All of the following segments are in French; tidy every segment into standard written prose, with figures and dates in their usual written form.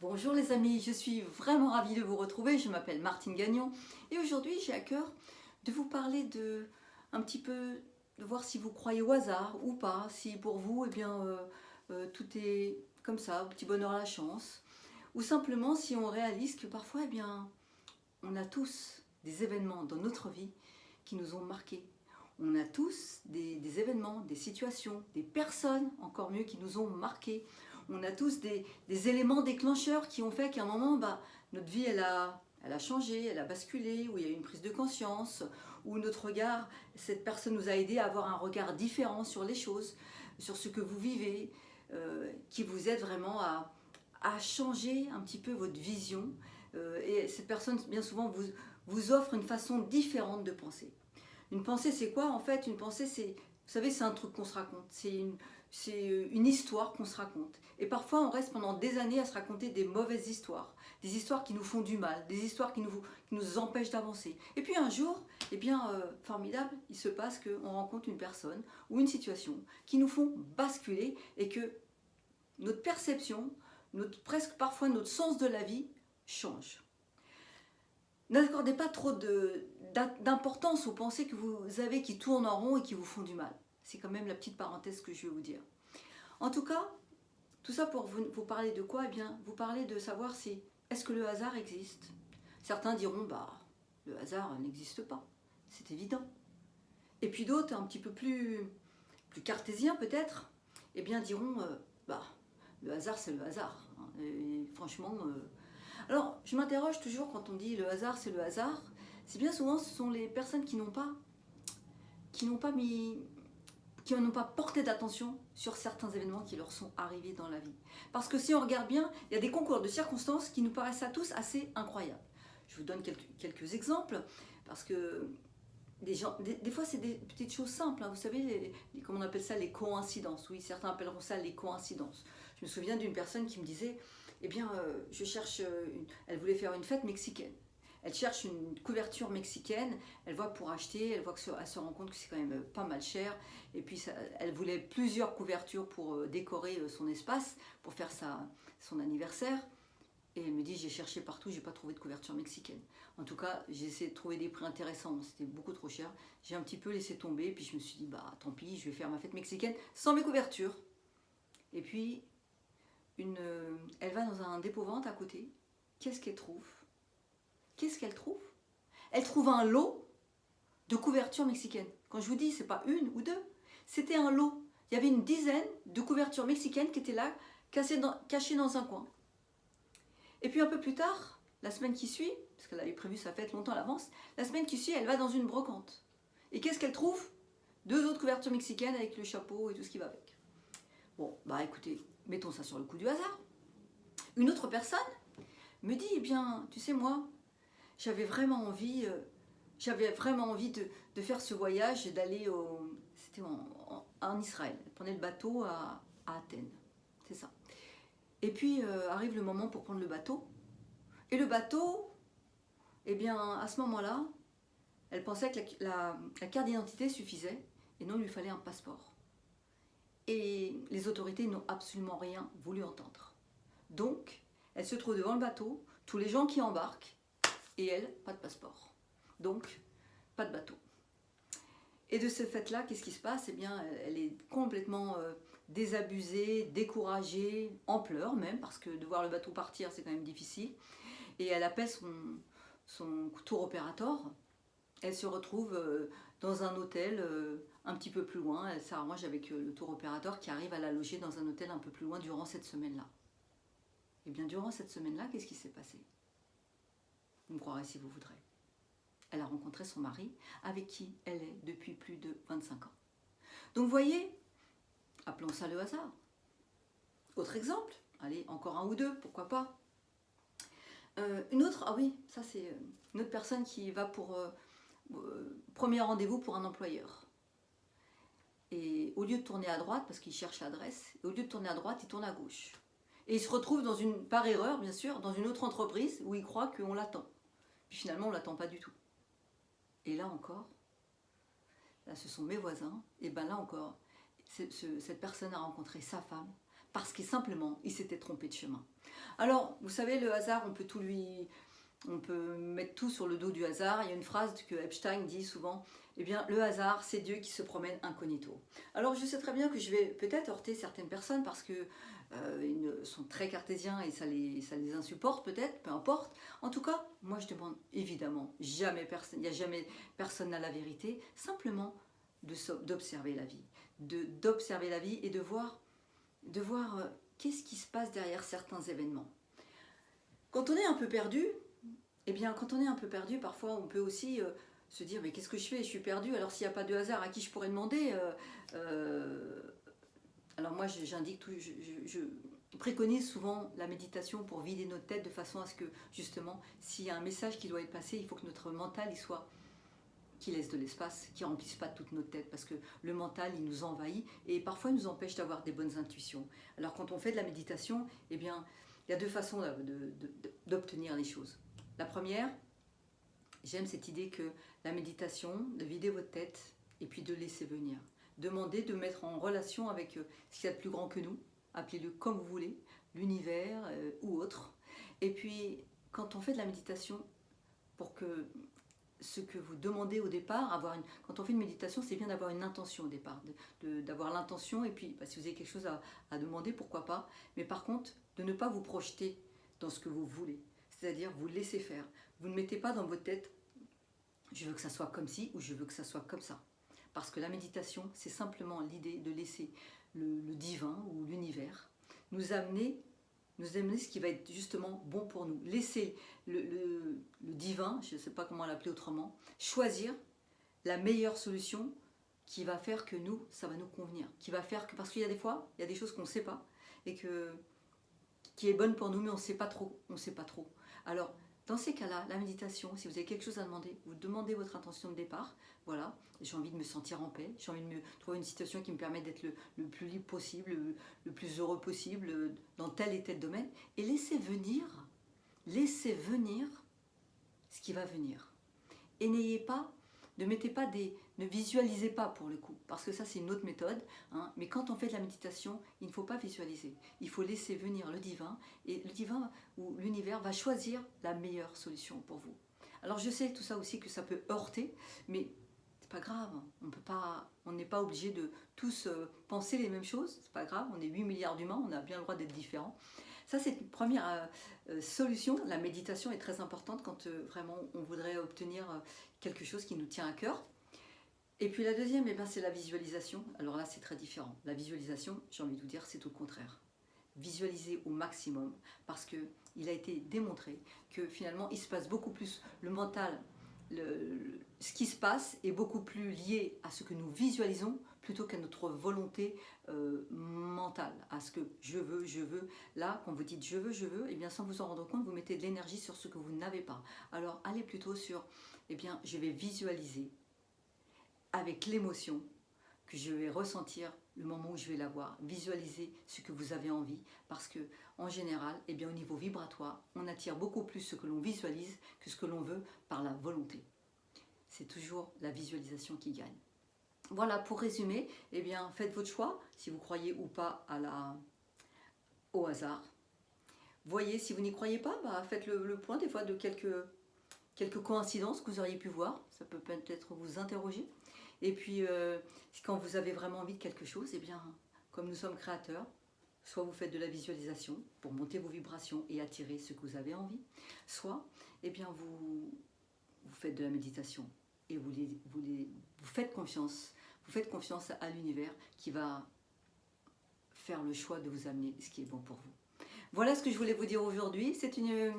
Bonjour les amis, je suis vraiment ravie de vous retrouver, je m'appelle Martine Gagnon et aujourd'hui j'ai à cœur de vous parler un petit peu, de voir si vous croyez au hasard ou pas, si pour vous tout est comme ça, au petit bonheur à la chance, ou simplement si on réalise que parfois on a tous des événements dans notre vie qui nous ont marqués. On a tous des événements, des situations, des personnes, encore mieux, qui nous ont marqués. On a tous des éléments déclencheurs qui ont fait qu'à un moment, notre vie, elle a changé, elle a basculé, où il y a eu une prise de conscience, où notre regard, cette personne nous a aidé à avoir un regard différent sur les choses, sur ce que vous vivez, qui vous aide vraiment à changer un petit peu votre vision. Et cette personne, bien souvent, vous offre une façon différente de penser. Une pensée, c'est quoi en fait? Une pensée, vous savez, c'est un truc qu'on se raconte. C'est une histoire qu'on se raconte. Et parfois, on reste pendant des années à se raconter des mauvaises histoires, des histoires qui nous font du mal, des histoires qui nous empêchent d'avancer. Et puis un jour, formidable, il se passe qu'on rencontre une personne ou une situation qui nous font basculer et que notre perception, presque parfois notre sens de la vie change. N'accordez pas trop d'importance aux pensées que vous avez qui tournent en rond et qui vous font du mal. C'est quand même la petite parenthèse que je vais vous dire. En tout cas, tout ça pour vous parler de quoi? Eh bien, vous parler de savoir si est-ce que le hasard existe. Certains diront le hasard n'existe pas, c'est évident. Et puis d'autres, un petit peu plus cartésiens peut-être, eh bien diront le hasard c'est le hasard. Et franchement, alors je m'interroge toujours quand on dit le hasard c'est le hasard. C'est bien souvent ce sont les personnes qui n'ont pas porté d'attention sur certains événements qui leur sont arrivés dans la vie. Parce que si on regarde bien, il y a des concours de circonstances qui nous paraissent à tous assez incroyables. Je vous donne quelques exemples, parce que des fois c'est des petites choses simples, hein. Vous savez, comment on appelle ça, les coïncidences. Oui, certains appelleront ça les coïncidences. Je me souviens d'une personne qui me disait, elle voulait faire une fête mexicaine. Elle cherche une couverture mexicaine, elle voit pour acheter, elle se rend compte que c'est quand même pas mal cher. Et puis elle voulait plusieurs couvertures pour décorer son espace, pour faire son anniversaire. Et elle me dit, j'ai cherché partout, j'ai pas trouvé de couverture mexicaine. En tout cas, j'ai essayé de trouver des prix intéressants, c'était beaucoup trop cher. J'ai un petit peu laissé tomber, puis je me suis dit, tant pis, je vais faire ma fête mexicaine sans mes couvertures. Et puis, elle va dans un dépôt-vente à côté. Qu'est-ce qu'elle trouve? Elle trouve un lot de couvertures mexicaines. Quand je vous dis, c'est pas une ou deux, c'était un lot. Il y avait une dizaine de couvertures mexicaines qui étaient là, cachées dans un coin. Et puis un peu plus tard, la semaine qui suit, parce qu'elle avait prévu sa fête longtemps à l'avance, la semaine qui suit, elle va dans une brocante. Et qu'est-ce qu'elle trouve? Deux autres couvertures mexicaines avec le chapeau et tout ce qui va avec. Bon, écoutez, mettons ça sur le coup du hasard. Une autre personne me dit, tu sais moi, j'avais vraiment envie de faire ce voyage et d'aller en Israël. Elle prenait le bateau à Athènes, c'est ça. Et puis arrive le moment pour prendre le bateau. Et le bateau, à ce moment-là, elle pensait que la carte d'identité suffisait et non, il lui fallait un passeport. Et les autorités n'ont absolument rien voulu entendre. Donc, elle se trouve devant le bateau, tous les gens qui embarquent, et elle, pas de passeport. Donc, pas de bateau. Et de ce fait-là, qu'est-ce qui se passe? Elle est complètement désabusée, découragée, en pleurs même, parce que de voir le bateau partir, c'est quand même difficile. Et elle appelle son tour opérateur. Elle se retrouve dans un hôtel un petit peu plus loin. Elle s'arrange avec le tour opérateur qui arrive à la loger dans un hôtel un peu plus loin durant cette semaine-là. Et bien, durant cette semaine-là, qu'est-ce qui s'est passé? Vous me croirez si vous voudrez. Elle a rencontré son mari, avec qui elle est depuis plus de 25 ans. Donc, vous voyez, appelons ça le hasard. Autre exemple, allez, encore un ou deux, pourquoi pas. Une autre personne qui va pour premier rendez-vous pour un employeur. Et au lieu de tourner à droite, parce qu'il cherche l'adresse, au lieu de tourner à droite, il tourne à gauche. Et il se retrouve par erreur, bien sûr, dans une autre entreprise où il croit qu'on l'attend. Puis finalement, on ne l'attend pas du tout. Et là encore, là ce sont mes voisins, et là encore, cette personne a rencontré sa femme, parce que simplement, il s'était trompé de chemin. Alors, vous savez, le hasard, on peut mettre tout sur le dos du hasard. Il y a une phrase que Epstein dit souvent, eh bien, le hasard, c'est Dieu qui se promène incognito. Alors, je sais très bien que je vais peut-être heurter certaines personnes parce que ils sont très cartésiens et ça les insupporte peut-être, peu importe. En tout cas, moi, je demande évidemment, il n'y a jamais personne n'a la vérité, simplement d'observer la vie, d'observer la vie et de voir qu'est-ce qui se passe derrière certains événements. Quand on est un peu perdu, parfois on peut aussi se dire mais qu'est-ce que je fais? Je suis perdu. Alors s'il n'y a pas de hasard, à qui je pourrais demander Alors moi je préconise souvent la méditation pour vider notre tête de façon à ce que justement s'il y a un message qui doit être passé, il faut que notre mental qu'il laisse de l'espace, qu'il ne remplisse pas toute notre tête, parce que le mental, il nous envahit et parfois il nous empêche d'avoir des bonnes intuitions. Alors quand on fait de la méditation, eh bien, il y a deux façons d'obtenir les choses. La première, j'aime cette idée que la méditation, de vider votre tête et puis de laisser venir. Demandez de mettre en relation avec ce qu'il y a de plus grand que nous, appelez-le comme vous voulez, l'univers ou autre. Et puis, quand on fait de la méditation, pour que ce que vous demandez au départ, quand on fait une méditation, c'est bien d'avoir une intention au départ, d'avoir l'intention et puis si vous avez quelque chose à demander, pourquoi pas, mais par contre, de ne pas vous projeter dans ce que vous voulez, c'est-à-dire vous laissez faire. Vous ne mettez pas dans votre tête, je veux que ça soit comme ci ou je veux que ça soit comme ça. Parce que la méditation, c'est simplement l'idée de laisser le divin ou l'univers nous amener ce qui va être justement bon pour nous. Laisser le divin, je ne sais pas comment l'appeler autrement, choisir la meilleure solution qui va faire que nous, ça va nous convenir. Qui va faire que, parce qu'il y a des fois, il y a des choses qu'on ne sait pas et qui est bonne pour nous, mais on ne sait pas trop. On sait pas trop. Alors, dans ces cas-là, la méditation, si vous avez quelque chose à demander, vous demandez votre intention de départ. Voilà, j'ai envie de me sentir en paix, j'ai envie de me trouver une situation qui me permet d'être le plus libre possible, le plus heureux possible dans tel et tel domaine. Et laissez venir ce qui va venir. Et ne visualisez pas pour le coup, parce que ça c'est une autre méthode, hein, mais quand on fait de la méditation, il ne faut pas visualiser, il faut laisser venir le divin, et le divin ou l'univers va choisir la meilleure solution pour vous. Alors je sais tout ça aussi que ça peut heurter, mais c'est pas grave, on n'est pas obligé de tous penser les mêmes choses, c'est pas grave, on est 8 milliards d'humains, on a bien le droit d'être différents. Ça, c'est une première solution. La méditation est très importante quand vraiment on voudrait obtenir quelque chose qui nous tient à cœur. Et puis la deuxième, c'est la visualisation. Alors là, c'est très différent. La visualisation, j'ai envie de vous dire, c'est tout le contraire. Visualiser au maximum, parce qu'il a été démontré que finalement, il se passe beaucoup plus le mental. Ce qui se passe est beaucoup plus lié à ce que nous visualisons plutôt qu'à notre volonté mentale, à ce que je veux. Là, quand vous dites je veux, et bien sans vous en rendre compte, vous mettez de l'énergie sur ce que vous n'avez pas. Alors allez plutôt sur, je vais visualiser avec l'émotion que je vais ressentir le moment où je vais l'avoir. Visualiser ce que vous avez envie, parce que en général, au niveau vibratoire, on attire beaucoup plus ce que l'on visualise que ce que l'on veut par la volonté. C'est toujours la visualisation qui gagne. Voilà, pour résumer, faites votre choix, si vous croyez ou pas au hasard. Voyez, si vous n'y croyez pas, faites le point des fois de quelques coïncidences que vous auriez pu voir. Ça peut peut-être vous interroger. Et puis, quand vous avez vraiment envie de quelque chose, comme nous sommes créateurs, soit vous faites de la visualisation pour monter vos vibrations et attirer ce que vous avez envie, soit vous faites de la méditation et vous faites confiance. Vous faites confiance à l'univers qui va faire le choix de vous amener ce qui est bon pour vous. Voilà ce que je voulais vous dire aujourd'hui. C'est une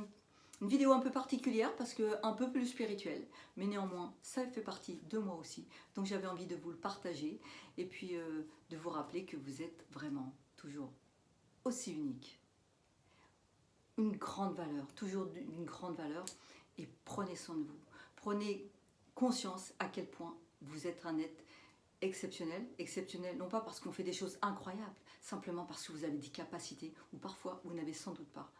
vidéo un peu particulière parce qu'un peu plus spirituelle. Mais néanmoins, ça fait partie de moi aussi. Donc j'avais envie de vous le partager et puis de vous rappeler que vous êtes vraiment toujours aussi unique. Une grande valeur, toujours d'une grande valeur. Et prenez soin de vous. Prenez conscience à quel point vous êtes un être exceptionnel non pas parce qu'on fait des choses incroyables, simplement parce que vous avez des capacités ou parfois vous n'avez sans doute pas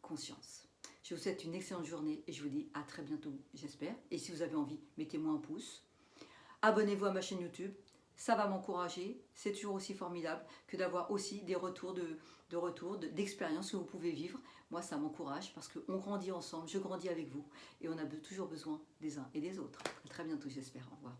conscience. Je vous souhaite une excellente journée et je vous dis à très bientôt, j'espère. Et si vous avez envie, mettez-moi un pouce. Abonnez-vous à ma chaîne YouTube. ça va m'encourager. C'est toujours aussi formidable que d'avoir aussi des retours d'expériences que vous pouvez vivre. Moi, ça m'encourage parce qu'on grandit ensemble, je grandis avec vous et on a toujours besoin des uns et des autres. À très bientôt, j'espère. Au revoir.